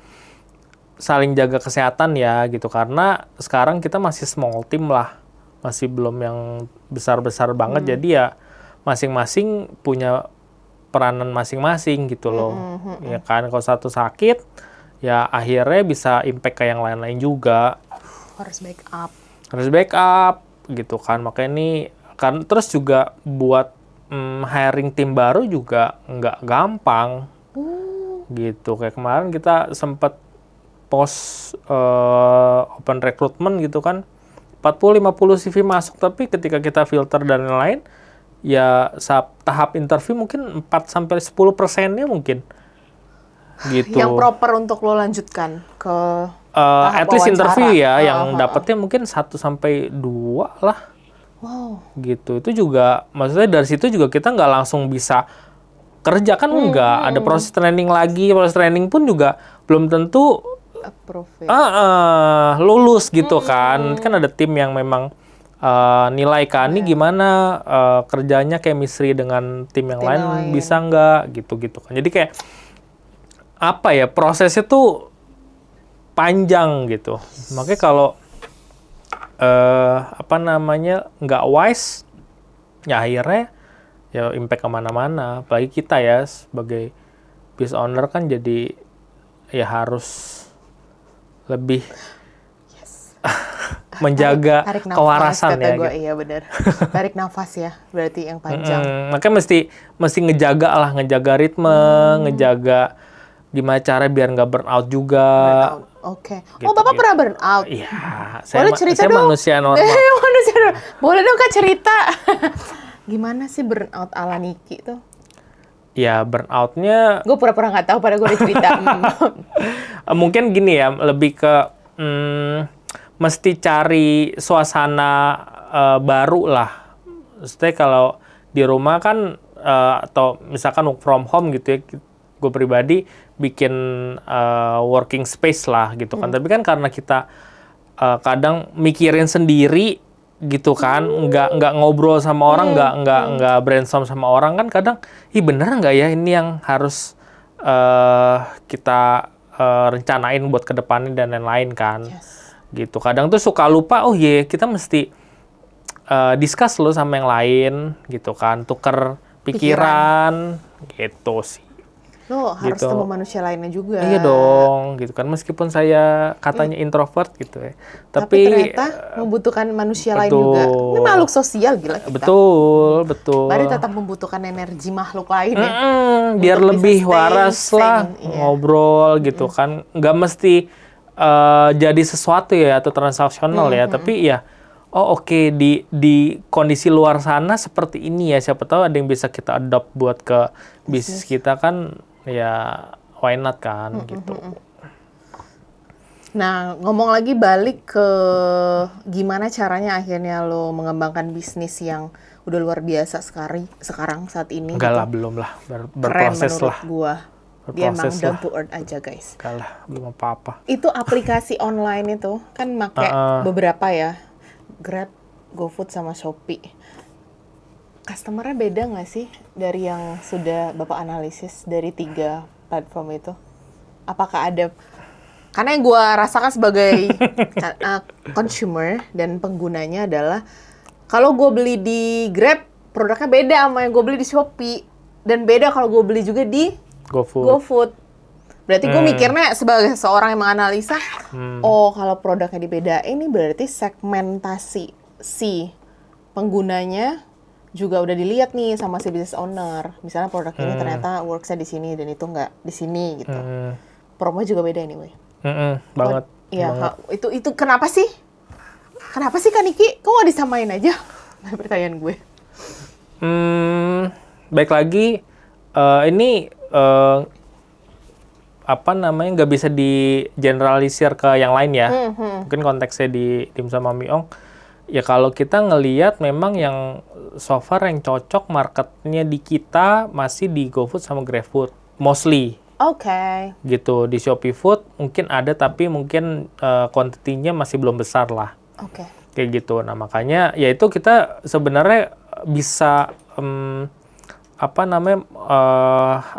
S1: saling jaga kesehatan ya gitu. Karena sekarang kita masih small team lah. Masih belum yang besar-besar banget, jadi ya masing-masing punya peranan masing-masing gitu loh. Ya kan, kalau satu sakit, ya akhirnya bisa impact ke yang lain-lain juga.
S2: Harus backup.
S1: Harus backup gitu kan, makanya ini kan terus juga buat hiring tim baru juga nggak gampang. Gitu, kayak kemarin kita sempat post open recruitment gitu kan. 40-50 CV masuk, tapi ketika kita filter dan lain-lain, ya tahap interview mungkin 4-10%-nya mungkin. Gitu.
S2: Yang proper untuk lo lanjutkan ke
S1: at least interview ya, yang dapetnya mungkin 1-2 lah.
S2: Wow.
S1: Gitu, itu juga, maksudnya dari situ juga kita nggak langsung bisa kerja kan, enggak. Ada proses training lagi, proses training pun juga belum tentu lulus gitu kan. Kan ada tim yang memang nilai kan, ini gimana kerjanya chemistry dengan tim yang lain bisa nggak gitu kan. Jadi kayak apa ya, prosesnya tuh panjang gitu. Makanya kalau nggak wise ya akhirnya ya impact kemana-mana. Apalagi kita ya sebagai business owner kan jadi ya harus lebih menjaga
S2: tarik nafas,
S1: kewarasan
S2: kata
S1: ya.
S2: Gua,
S1: gitu.
S2: iya benar. Tarik nafas ya, berarti yang panjang.
S1: Makanya mesti ngejaga ritme, ngejaga gimana cara biar nggak burn out juga.
S2: Oke. Oh, Bapak pernah burn out?
S1: Iya,
S2: Boleh cerita
S1: saya
S2: dong?
S1: manusia normal.
S2: Boleh dong Kak cerita. Gimana sih burn out ala Niki tuh?
S1: Ya burnout-nya
S2: Gue pura-pura nggak tahu pada gue udah cerita.
S1: mungkin gini ya, lebih ke mesti cari suasana baru lah. Maksudnya kalau di rumah kan atau misalkan work from home gitu ya, gue pribadi bikin working space lah gitu kan. Tapi kan karena kita kadang mikirin sendiri gitu kan, nggak ngobrol sama orang, nggak brainstorm sama orang kan, kadang bener nggak ya ini yang harus kita rencanain buat kedepannya dan lain-lain kan. Gitu, kadang tuh suka lupa, kita mesti discuss loh sama yang lain gitu kan, tuker pikiran. Gitu sih.
S2: Lo harus
S1: gitu.
S2: temu manusia lainnya juga.
S1: Iya dong, gitu kan. Meskipun saya katanya introvert gitu ya,
S2: Tapi
S1: tapi
S2: ternyata membutuhkan manusia lain
S1: betul.
S2: juga. Ini makhluk sosial gila kita.
S1: Betul, betul.
S2: Berarti tetap membutuhkan energi makhluk lain ya.
S1: Biar
S2: Untuk bisa
S1: lebih
S2: stay
S1: waras lah
S2: sane, iya.
S1: ngobrol gitu kan. Nggak mesti jadi sesuatu ya atau transaksional ya, tapi ya oh oke, di kondisi luar sana seperti ini ya, siapa tahu ada yang bisa kita adopt buat ke bisnis kita kan, ya why not kan gitu.
S2: Nah, ngomong lagi balik ke gimana caranya akhirnya lo mengembangkan bisnis yang udah luar biasa sekarang saat ini.
S1: Enggak
S2: gitu.
S1: lah, belum lah,
S2: Keren
S1: berproses
S2: menurut
S1: lah.
S2: gua. Dia emang
S1: Berproses
S2: down
S1: lah.
S2: to earth aja guys.
S1: Enggak lah, belum apa-apa.
S2: Itu aplikasi online itu kan make beberapa ya. Grab, GoFood sama Shopee. Customer-nya beda nggak sih dari yang sudah Bapak analisis dari 3 platform itu? Apakah ada? Karena yang gue rasakan sebagai consumer dan penggunanya adalah kalau gue beli di Grab, produknya beda sama yang gue beli di Shopee. Dan beda kalau gue beli juga di
S1: GoFood.
S2: GoFood. Berarti gue mikirnya sebagai seorang yang menganalisa, oh kalau produknya dibedain ini berarti segmentasi si penggunanya juga udah dilihat nih sama si business owner. Misalnya produk ini ternyata works-nya di sini dan itu nggak di sini gitu. Promo juga beda anyway.
S1: Banget.
S2: Iya, itu kenapa sih? Kenapa sih Kak Niki? Kok nggak disamain aja? Pertanyaan gue.
S1: Baik lagi, ini apa namanya, nggak bisa di generalisir ke yang lain ya. Mungkin konteksnya di Dimsum Mami Ong. Ya kalau kita ngelihat memang yang so far yang cocok marketnya di kita masih di GoFood sama GrabFood. Mostly.
S2: Oke.
S1: Gitu. Di Shopee Food mungkin ada tapi mungkin quantity-nya masih belum besar lah.
S2: Oke.
S1: Kayak gitu. Nah makanya ya itu kita sebenarnya bisa apa namanya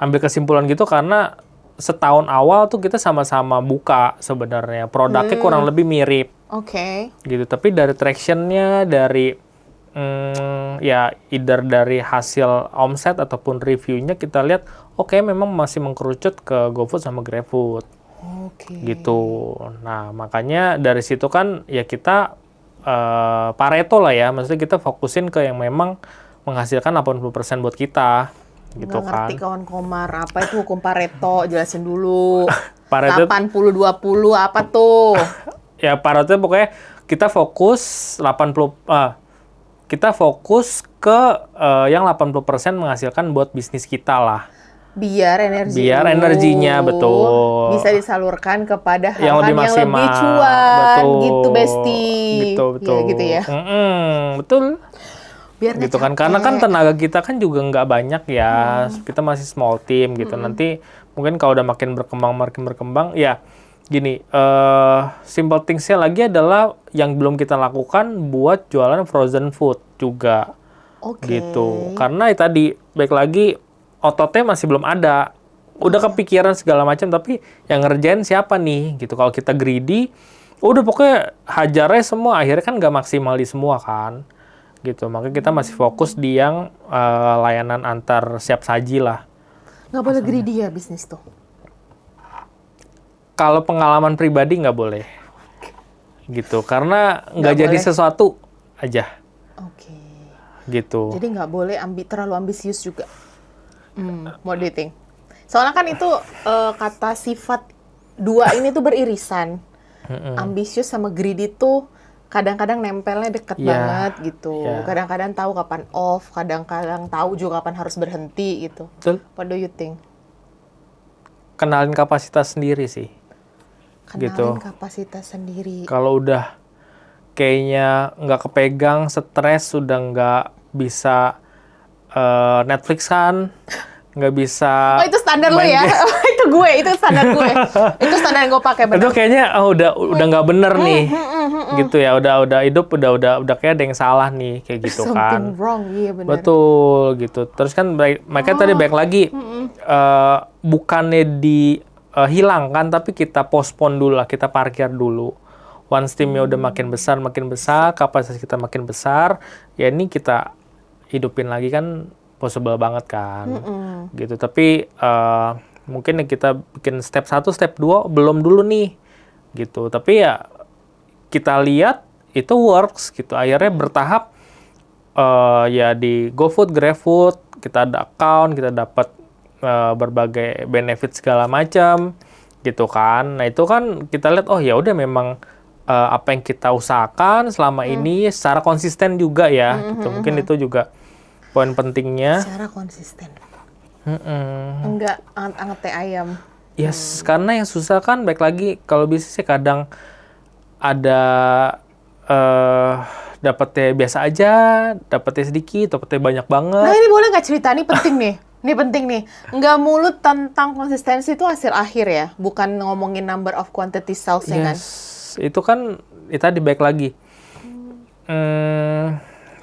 S1: ambil kesimpulan gitu karena setahun awal tuh kita sama-sama buka sebenarnya produknya kurang lebih mirip.
S2: Oke.
S1: Gitu, tapi dari traction-nya, dari ya either dari hasil omset ataupun reviewnya kita lihat oke, memang masih mengkerucut ke GoFood sama GrabFood
S2: Oke.
S1: gitu. Nah makanya dari situ kan ya kita Pareto lah ya, maksudnya kita fokusin ke yang memang menghasilkan 80% buat kita gitu
S2: Nggak
S1: kan.
S2: ngerti kawan Komar, apa itu hukum Pareto? Jelasin dulu.
S1: Pareto
S2: 80-20 apa tuh?
S1: ya Pareto pokoknya kita fokus 80 kita fokus ke yang 80% menghasilkan buat bisnis kita lah.
S2: Biar
S1: Energinya betul.
S2: bisa disalurkan kepada
S1: Yang
S2: hal-hal
S1: lebih
S2: yang
S1: maksimal.
S2: lebih cuan.
S1: Betul.
S2: Gitu, Besti.
S1: Gitu, betul.
S2: Ya, gitu ya.
S1: Betul.
S2: Biar nggak
S1: Gitu kan.
S2: capek.
S1: Karena kan tenaga kita kan juga nggak banyak ya. Kita masih small team gitu. Nanti mungkin kalau udah makin berkembang, ya gini, simple things-nya lagi adalah yang belum kita lakukan buat jualan frozen food juga.
S2: Oke.
S1: Gitu. Karena ya tadi, baik lagi, ototnya masih belum ada. Udah kepikiran segala macam, tapi yang ngerjain siapa nih? Gitu. Kalau kita greedy, udah pokoknya hajarnya semua, akhirnya kan nggak maksimal di semua kan. Gitu. Makanya kita masih fokus di yang layanan antar siap saji lah.
S2: Nggak boleh greedy ya bisnis tuh?
S1: Kalau pengalaman pribadi nggak boleh. Gitu. Karena nggak jadi
S2: boleh.
S1: sesuatu aja.
S2: Oke.
S1: Gitu.
S2: Jadi nggak boleh terlalu ambisius juga. What do you think? Soalnya kan itu kata sifat dua ini tuh beririsan. Ambisius sama greedy tuh kadang-kadang nempelnya deket
S1: Iya,
S2: banget gitu.
S1: iya.
S2: Kadang-kadang tahu kapan off, kadang-kadang tahu juga kapan harus berhenti gitu.
S1: Betul.
S2: What do you think?
S1: Kenalin kapasitas sendiri sih.
S2: Kenalin kapasitas sendiri.
S1: Kalau udah kayaknya nggak kepegang, stres, sudah nggak bisa Netflix kan, nggak bisa.
S2: Oh itu standar lo
S1: main
S2: ya?
S1: game.
S2: itu standar gue. Itu standar yang gue pakai
S1: Itu
S2: bener.
S1: kayaknya udah nggak bener nih, gitu ya. Udah hidup udah kayak ada yang salah nih, kayak gitu kan.
S2: Something wrong, iya bener.
S1: Betul gitu. Terus kan mereka tadi baik lagi bukannya dihilangkan, tapi kita postpone dulu lah, kita parkir dulu. Once timnya udah makin besar, kapasitas kita makin besar, ya ini kita hidupin lagi kan possible banget kan. Gitu. Tapi Mungkin kita bikin step 1, step 2 belum dulu nih gitu. Tapi ya kita lihat itu works gitu. Akhirnya bertahap ya di GoFood, GrabFood, kita ada account, kita dapat berbagai benefit segala macam gitu kan. Nah, itu kan kita lihat oh ya udah memang apa yang kita usahakan selama ini secara konsisten juga ya gitu. Mungkin itu juga poin pentingnya.
S2: Secara konsisten. Enggak anget-anget teh ayam.
S1: Yes, karena yang susah kan baik lagi kalau bisnisnya kadang ada dapetnya biasa aja, dapetnya sedikit, dapetnya banyak banget.
S2: Nah ini boleh nggak cerita? Ini penting nih. Ini penting nih. Nggak mulut tentang konsistensi itu hasil akhir ya, bukan ngomongin number of quantity sales ya kan?
S1: Yes, itu kan tadi baik lagi.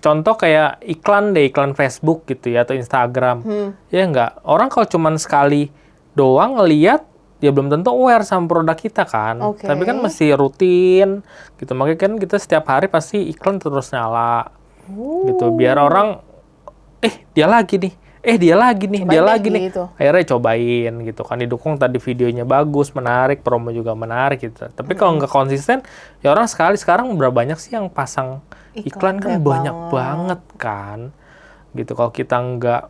S1: Contoh kayak iklan Facebook gitu ya atau Instagram. Ya nggak, orang kalau cuman sekali doang ngeliat, dia belum tentu aware sama produk kita kan.
S2: Oke.
S1: Tapi kan mesti rutin gitu. Makanya kan kita setiap hari pasti iklan terus nyala. Gitu biar orang dia lagi nih. Dia lagi nih,
S2: Cobain
S1: dia
S2: deh,
S1: lagi nih.
S2: gitu.
S1: Akhirnya cobain gitu kan, didukung tadi videonya bagus, menarik, promo juga menarik gitu. Tapi kalau nggak konsisten, ya orang sekarang berapa banyak sih yang pasang iklan kan banyak banget kan. Gitu kalau kita nggak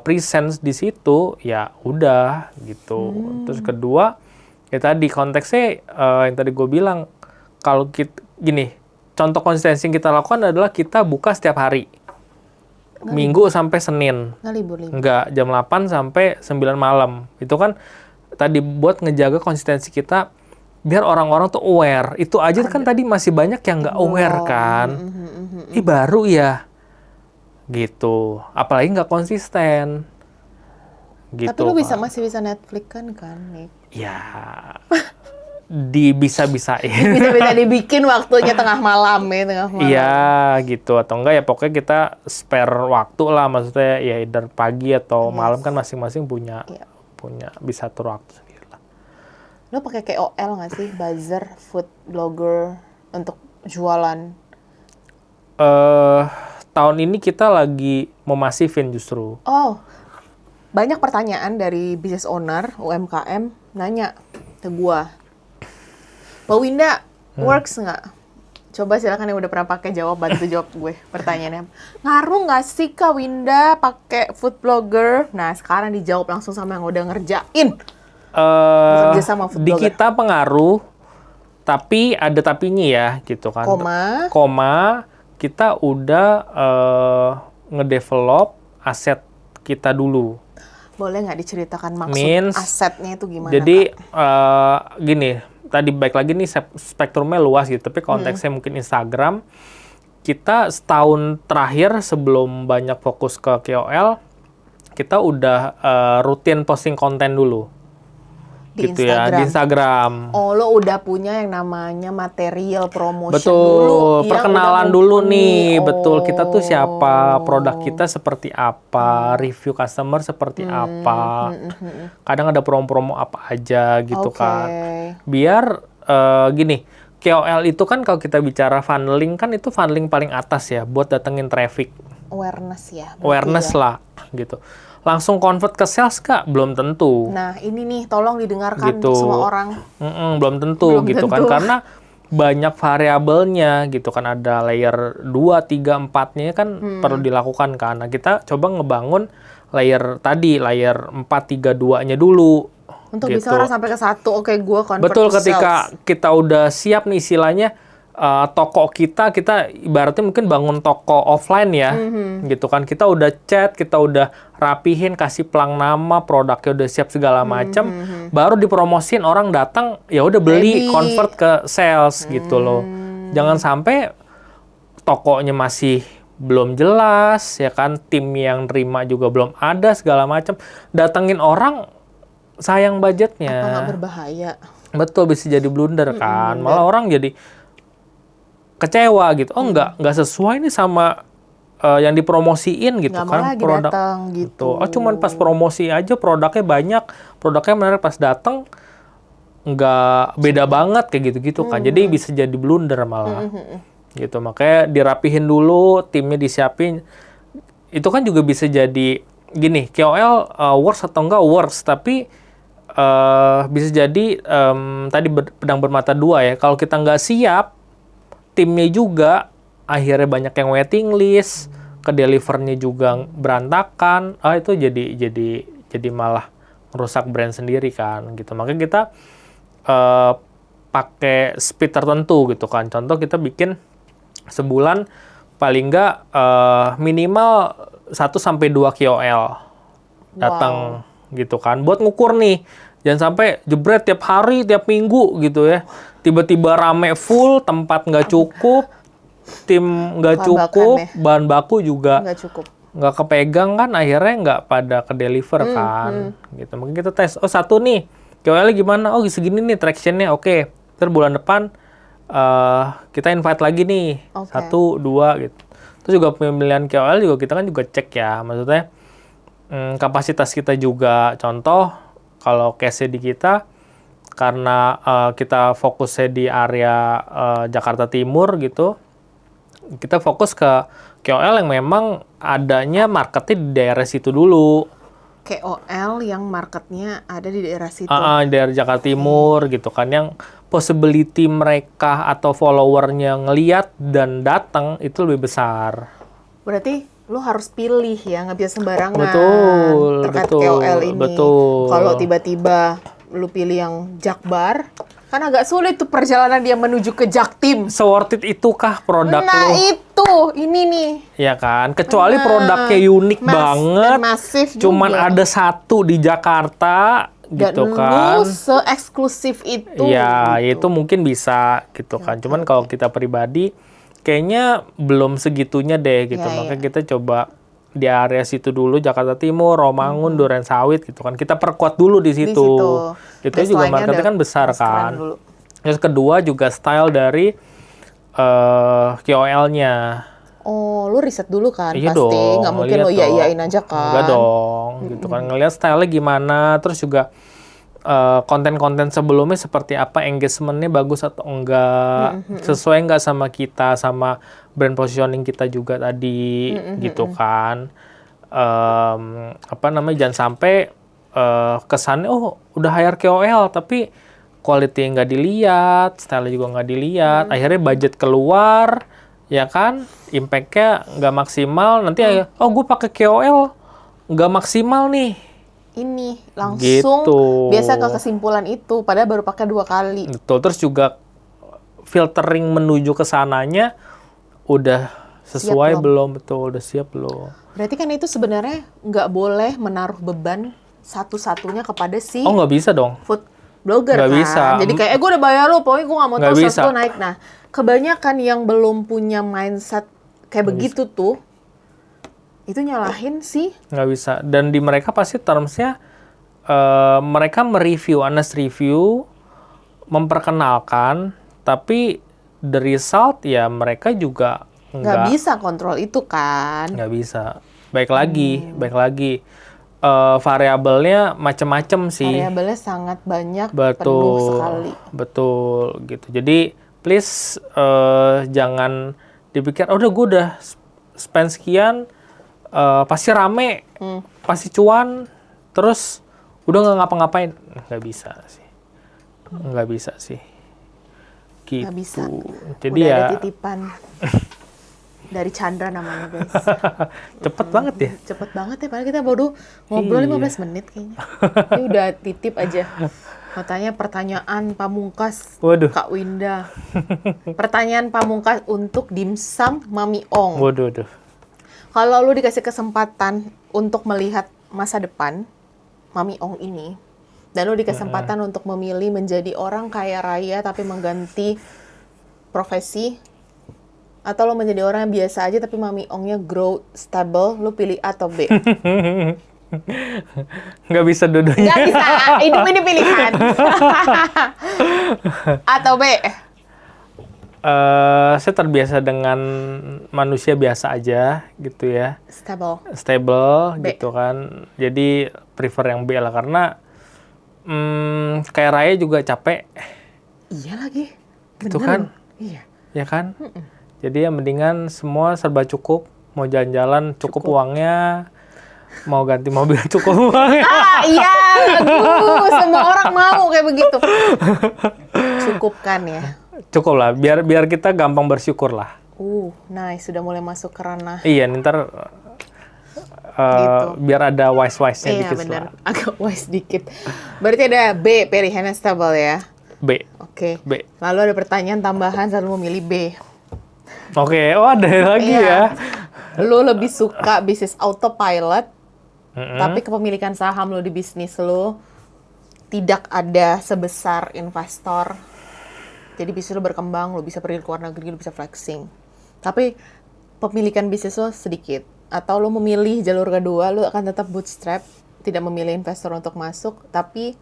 S1: presence di situ, ya udah gitu. Terus kedua, ya tadi konteksnya yang tadi gue bilang, kalau kita gini, contoh konsistensi yang kita lakukan adalah kita buka setiap hari. Minggu sampai Senin.
S2: Nggak libur-libur.
S1: Enggak, jam 8 sampai 9 malam. Itu kan tadi buat ngejaga konsistensi kita biar orang-orang tuh aware. Itu aja kan tadi masih banyak yang nggak aware kan. Baru ya. Gitu. Apalagi nggak konsisten. Gitu.
S2: Tapi lu masih bisa Netflix kan Nick?
S1: Ya. Bisa-bisain.
S2: Bisa dibikin waktunya tengah malam.
S1: Iya gitu, atau enggak ya pokoknya kita spare waktu lah, maksudnya ya either pagi atau malam kan masing-masing punya bisa atur waktu sendiri lah.
S2: Lo pakai KOL nggak sih, buzzer, food blogger untuk jualan?
S1: Tahun ini kita lagi memasifin justru.
S2: Oh, banyak pertanyaan dari business owner UMKM nanya ke gua. Mbak Winda, works nggak? Coba silakan yang udah pernah pakai bantu jawab gue pertanyaannya. Ngaruh nggak sih Kak Winda pakai food blogger? Nah sekarang dijawab langsung sama yang udah ngerjain. Bekerja sama food
S1: Di
S2: blogger.
S1: kita pengaruh, tapi ada tapinya ya gitu kan. Koma, kita udah ngedevelop aset kita dulu.
S2: Boleh nggak diceritakan maksud asetnya itu gimana?
S1: Jadi gini. Tadi baik lagi nih spektrumnya luas gitu, tapi konteksnya mungkin Instagram. Kita setahun terakhir sebelum banyak fokus ke KOL, kita udah rutin posting konten dulu.
S2: Di
S1: gitu
S2: Instagram.
S1: Ya, di Instagram.
S2: Oh, lo udah punya yang namanya material promotion
S1: betul,
S2: dulu.
S1: Perkenalan dulu nih. Betul, kita tuh siapa, produk kita seperti apa, review customer seperti apa. Kadang ada promo-promo apa aja gitu kan. Biar gini, KOL itu kan kalau kita bicara funneling kan itu funneling paling atas ya buat datengin traffic.
S2: Awareness ya.
S1: Awareness lah gitu. Langsung convert ke sales Kak? Belum tentu.
S2: Nah, ini nih tolong didengarkan untuk semua orang.
S1: Belum tentu gitu kan. Karena banyak variabelnya gitu kan. Ada layer 2, 3, 4-nya kan perlu dilakukan kan. Nah, kita coba ngebangun layer 4, 3, 2-nya dulu.
S2: Untuk
S1: gitu.
S2: bisa orang sampai ke 1, oke gue convert
S1: Betul,
S2: to
S1: ketika
S2: sales.
S1: kita udah siap nih istilahnya, toko kita ibaratnya mungkin bangun toko offline ya, gitu kan. Kita udah chat, kita udah rapihin, kasih pelang nama, produknya udah siap segala macam, baru dipromosin, orang datang, ya udah beli, convert ke sales gitu loh. Jangan sampai tokonya masih belum jelas, ya kan, tim yang terima juga belum ada, segala macam. Datengin orang, sayang budgetnya.
S2: Apa nggak berbahaya?
S1: Betul, bisa jadi blunder kan. Malah orang jadi kecewa gitu. Oh nggak sesuai nih sama yang dipromosiin gitu
S2: nggak
S1: kan.
S2: Lagi
S1: produk
S2: datang, gitu.
S1: Oh cuman pas promosi aja produknya banyak, produknya menarik, pas datang nggak beda banget kayak gitu-gitu kan. Jadi bisa jadi blunder malah. Gitu, makanya dirapihin dulu, timnya disiapin. Itu kan juga bisa jadi gini, KOL works atau enggak works, tapi bisa jadi tadi pedang bermata dua ya. Kalau kita nggak siap, timnya juga akhirnya banyak yang waiting list, ke delivernya juga berantakan. Itu jadi malah merusak brand sendiri kan gitu. Makanya kita pakai speed tertentu gitu kan. Contoh kita bikin sebulan paling nggak minimal 1-2 KOL datang gitu kan. Buat ngukur nih, jangan sampai jebret tiap hari, tiap minggu gitu ya. Tiba-tiba rame full, tempat nggak cukup, tim nggak cukup, bahan baku juga nggak kepegang kan, akhirnya nggak pada ke deliver kan. Gitu. Mungkin kita tes, satu nih, KOL gimana? Segini nih tractionnya, oke. Terus bulan depan kita invite lagi nih, 1, 2 gitu. Terus juga pemilihan KOL juga kita kan juga cek ya, maksudnya kapasitas kita juga. Contoh, kalau case di kita, karena kita fokusnya di area Jakarta Timur gitu, kita fokus ke KOL yang memang adanya marketnya di daerah situ dulu.
S2: KOL yang marketnya ada di daerah situ.
S1: Di daerah Jakarta Timur gitu kan, yang possibility mereka atau followernya ngeliat dan datang itu lebih besar.
S2: Berarti lu harus pilih ya, nggak bisa sembarangan.
S1: Betul.
S2: KOL ini.
S1: Betul.
S2: Kalau tiba-tiba lu pilih yang Jakbar, kan agak sulit tuh perjalanan dia menuju ke Jaktim.
S1: So-worth it itukah produk
S2: Nah
S1: lu?
S2: itu, ini nih.
S1: Ya kan, kecuali produknya unik banget,
S2: masif
S1: cuman
S2: juga.
S1: ada satu di Jakarta gitu kan.
S2: Dan lu se-eksklusif itu.
S1: Ya,
S2: gitu.
S1: itu mungkin bisa gitu kan. Cuman kalau kita pribadi, kayaknya belum segitunya deh gitu. Makanya kita coba di area situ dulu, Jakarta Timur, Romangun, Durensawit gitu kan. Kita perkuat dulu di situ. Itu juga marketnya kan besar kan. Terus kedua juga style dari KOL-nya.
S2: Lu riset dulu kan
S1: Iya
S2: pasti.
S1: dong,
S2: Nggak mungkin lo iya-iyain aja kan.
S1: Enggak dong, gitu kan. Ngeliat style-nya gimana, terus juga konten-konten sebelumnya seperti apa, engagement-nya bagus atau enggak, sesuai enggak sama kita, sama brand positioning kita juga tadi, gitu kan. Jangan sampai kesannya, udah hire KOL, tapi quality nggak dilihat, style juga nggak dilihat, akhirnya budget keluar, ya kan, impact-nya nggak maksimal, nanti gue pakai KOL, nggak maksimal nih.
S2: Ini langsung
S1: gitu.
S2: Biasa ke kesimpulan itu, padahal baru pakai 2 kali.
S1: Betul, terus juga filtering menuju ke sananya udah sesuai belum? Betul, udah siap belum?
S2: Berarti kan itu sebenarnya nggak boleh menaruh beban satu-satunya kepada si
S1: nggak bisa dong.
S2: Food blogger
S1: nggak
S2: kan.
S1: bisa.
S2: Jadi kayak gue udah bayar lo, pokoknya gue nggak mau tahu
S1: bisa.
S2: satu naik. Nah, kebanyakan yang belum punya mindset kayak begitu tuh, itu nyalahin sih.
S1: Nggak bisa. Dan di mereka pasti terms-nya mereka mereview, honest review, memperkenalkan, tapi the result ya mereka juga
S2: nggak bisa kontrol itu kan.
S1: Nggak bisa. Baik lagi. Variabelnya macam-macam sih.
S2: Variabelnya sangat banyak,
S1: betul,
S2: penuh sekali.
S1: Betul, gitu. Jadi, please jangan dipikir, udah gue udah spend sekian, pasti rame, pasti cuan, terus udah nggak ngapa-ngapain. Nggak bisa sih. Gitu.
S2: Nggak bisa.
S1: Jadi
S2: udah
S1: ya.
S2: ada titipan. Dari Chandra namanya, guys.
S1: Cepet banget ya?
S2: Cepet banget ya, padahal kita baru ngobrol 15 menit kayaknya. Ini udah titip aja. Katanya pertanyaan pamungkas.
S1: Waduh.
S2: Kak Winda. Pertanyaan pamungkas untuk dimsum Mami Ong.
S1: Waduh.
S2: Kalau lu dikasih kesempatan untuk melihat masa depan Mami Ong ini, dan lu dikasih kesempatan untuk memilih menjadi orang kaya raya tapi mengganti profesi, atau lo menjadi orang yang biasa aja tapi Mami Ongnya grow stable, lo pilih A atau B?
S1: Nggak bisa dua-duanya.
S2: Nggak bisa, hidup ini pilihan. Atau B?
S1: Saya terbiasa dengan manusia biasa aja gitu ya. Stable
S2: B.
S1: gitu kan. Jadi prefer yang B lah, karena kaya raya juga capek.
S2: Iya lagi.
S1: Gitu kan?
S2: Iya.
S1: Ya kan? Jadi ya mendingan semua serba cukup. Mau jalan-jalan cukup uangnya. mau ganti mobil cukup uang.
S2: Iya, semua orang mau kayak begitu. Cukupkan ya.
S1: Cukup lah, biar kita gampang bersyukur lah.
S2: Nice, sudah mulai masuk ke ranah.
S1: Iya, ntar
S2: Gitu.
S1: biar ada wise-wise-nya
S2: Iya
S1: dikit
S2: benar,
S1: lah.
S2: agak wise dikit. Berarti ada B, perihanestable ya.
S1: B.
S2: Oke.
S1: B.
S2: Lalu ada pertanyaan tambahan, selalu memilih B.
S1: Oke, oh ada lagi
S2: Iya.
S1: ya.
S2: Lu lebih suka bisnis autopilot, tapi kepemilikan saham lu di bisnis lu tidak ada sebesar investor. Jadi bisnis lu berkembang, lu bisa pergi ke luar negeri, lu bisa flexing. Tapi pemilikan bisnis lu sedikit. Atau lu memilih jalur kedua, lu akan tetap bootstrap, tidak memilih investor untuk masuk, tapi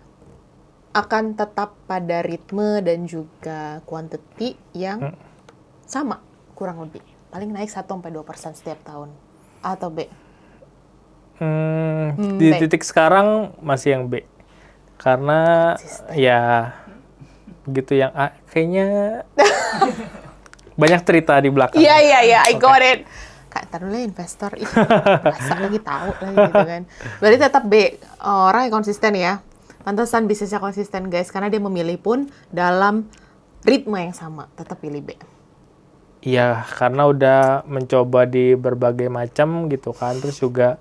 S2: akan tetap pada ritme dan juga quantity yang sama, kurang lebih. Paling naik 1-2% setiap tahun. Atau B?
S1: Di
S2: B.
S1: titik sekarang masih yang B. Karena ya begitu yang A, kayaknya banyak cerita di belakang.
S2: Iya, I got it. Kak, ntar dulu ya investor. Ih, masa lagi tahu lagi gitu kan. Berarti tetap B. Orang yang konsisten ya. Pantesan bisnisnya konsisten guys. Karena dia memilih pun dalam ritme yang sama. Tetap pilih B.
S1: Iya, karena udah mencoba di berbagai macam gitu kan. Terus juga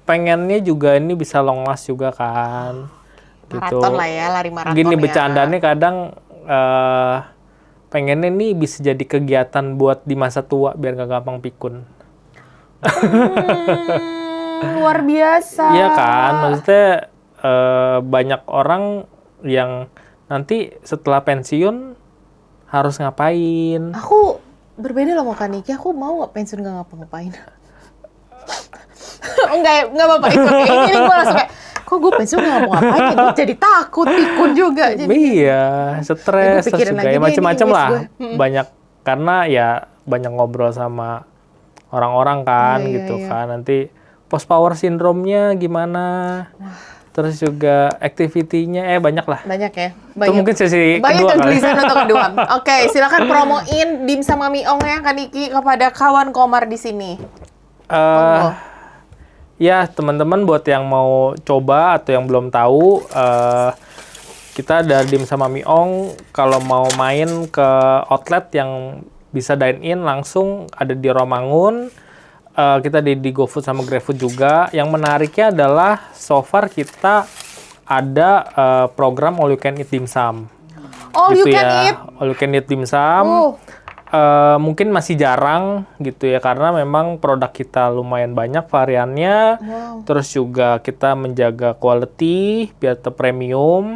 S1: pengennya juga ini bisa long last juga kan. Gitu.
S2: Maraton lah ya, lari maraton
S1: Gini
S2: ya.
S1: bercandanya kadang pengennya nih bisa jadi kegiatan buat di masa tua biar gak gampang pikun.
S2: Luar biasa.
S1: Iya kan, maksudnya banyak orang yang nanti setelah pensiun harus ngapain.
S2: Aku berbeda loh sama Kak Niki. Aku mau nggak pensiun nggak ngapa-ngapain. Enggak apa-apa. Ini gue langsung kayak, kok gue pensiun nggak ngapa-ngapain? Gue jadi takut, pikun juga. Jadi,
S1: Iya, stres,
S2: Gue pikirin
S1: terus juga
S2: lagi
S1: ya
S2: deh,
S1: macem-macem
S2: ini
S1: lah.
S2: gue.
S1: Banyak, karena ya banyak ngobrol sama orang-orang kan
S2: Iya,
S1: gitu
S2: iya.
S1: kan. Nanti post power syndrome-nya gimana. Terus juga activity-nya, banyak lah.
S2: banyak ya.
S1: Itu mungkin sesi
S2: banyak
S1: kedua kali.
S2: kegelisahan untuk kedua. Oke, silakan promoin dimsum Mami Ong ya Kak Niki kepada kawan Komar di sini. Monggo.
S1: Ya, teman-teman buat yang mau coba atau yang belum tahu, kita dari Dimsum Mami Ong, kalau mau main ke outlet yang bisa dine-in langsung ada di Romangun. Kita di GoFood sama GrabFood juga. Yang menariknya adalah so far kita ada program All You Can Eat Dimsum.
S2: All you
S1: Gitu
S2: can
S1: ya.
S2: eat.
S1: All You Can Eat Dimsum. Mungkin masih jarang gitu ya, karena memang produk kita lumayan banyak variannya. Terus juga kita menjaga quality biar tetap premium.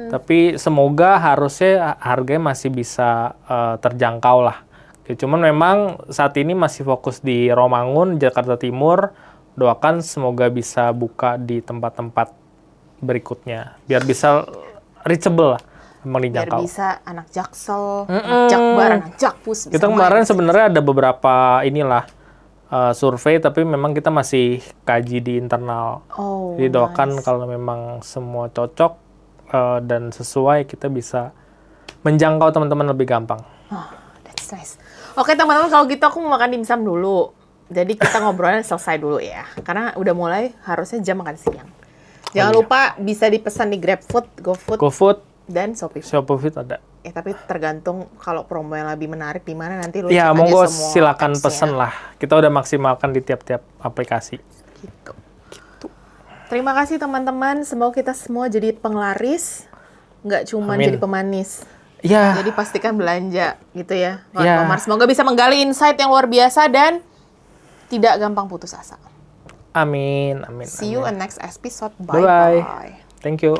S1: Tapi semoga harusnya harganya masih bisa terjangkau lah. Cuman memang saat ini masih fokus di Romangun, Jakarta Timur. Doakan semoga bisa buka di tempat-tempat berikutnya. Biar bisa reachable lah. Memang
S2: Biar
S1: dijangkau.
S2: bisa anak Jaksel, anak Jakbar, anak Jakpus. bisa
S1: Kita
S2: main.
S1: kemarin sebenarnya ada beberapa inilah survei, tapi memang kita masih kaji di internal.
S2: Oh,
S1: Jadi doakan
S2: nice.
S1: kalau memang semua cocok dan sesuai, kita bisa menjangkau teman-teman lebih gampang.
S2: That's nice. Oke teman-teman, kalau gitu aku mau makan dimsum dulu. Jadi kita ngobrolnya selesai dulu ya. Karena udah mulai harusnya jam makan siang. Jangan lupa bisa dipesan di GrabFood, GoFood,
S1: GoFood,
S2: dan Shopee.
S1: Shopee ada.
S2: Tapi tergantung kalau promo yang lebih menarik di mana nanti lu
S1: Ya,
S2: cek aja
S1: monggo
S2: semua
S1: silakan
S2: apps-nya.
S1: pesen lah. Kita udah maksimalkan di tiap-tiap aplikasi.
S2: Gitu. Terima kasih teman-teman. Semoga kita semua jadi penglaris, nggak cuma
S1: Amin.
S2: jadi pemanis.
S1: Ya,
S2: Jadi pastikan belanja gitu ya. Kawan
S1: Ya.
S2: Komar. Semoga bisa menggali insight yang luar biasa dan tidak gampang putus asa.
S1: amin, amin.
S2: See you
S1: amin.
S2: in next episode.
S1: Bye-bye.
S2: Bye-bye.
S1: Thank you.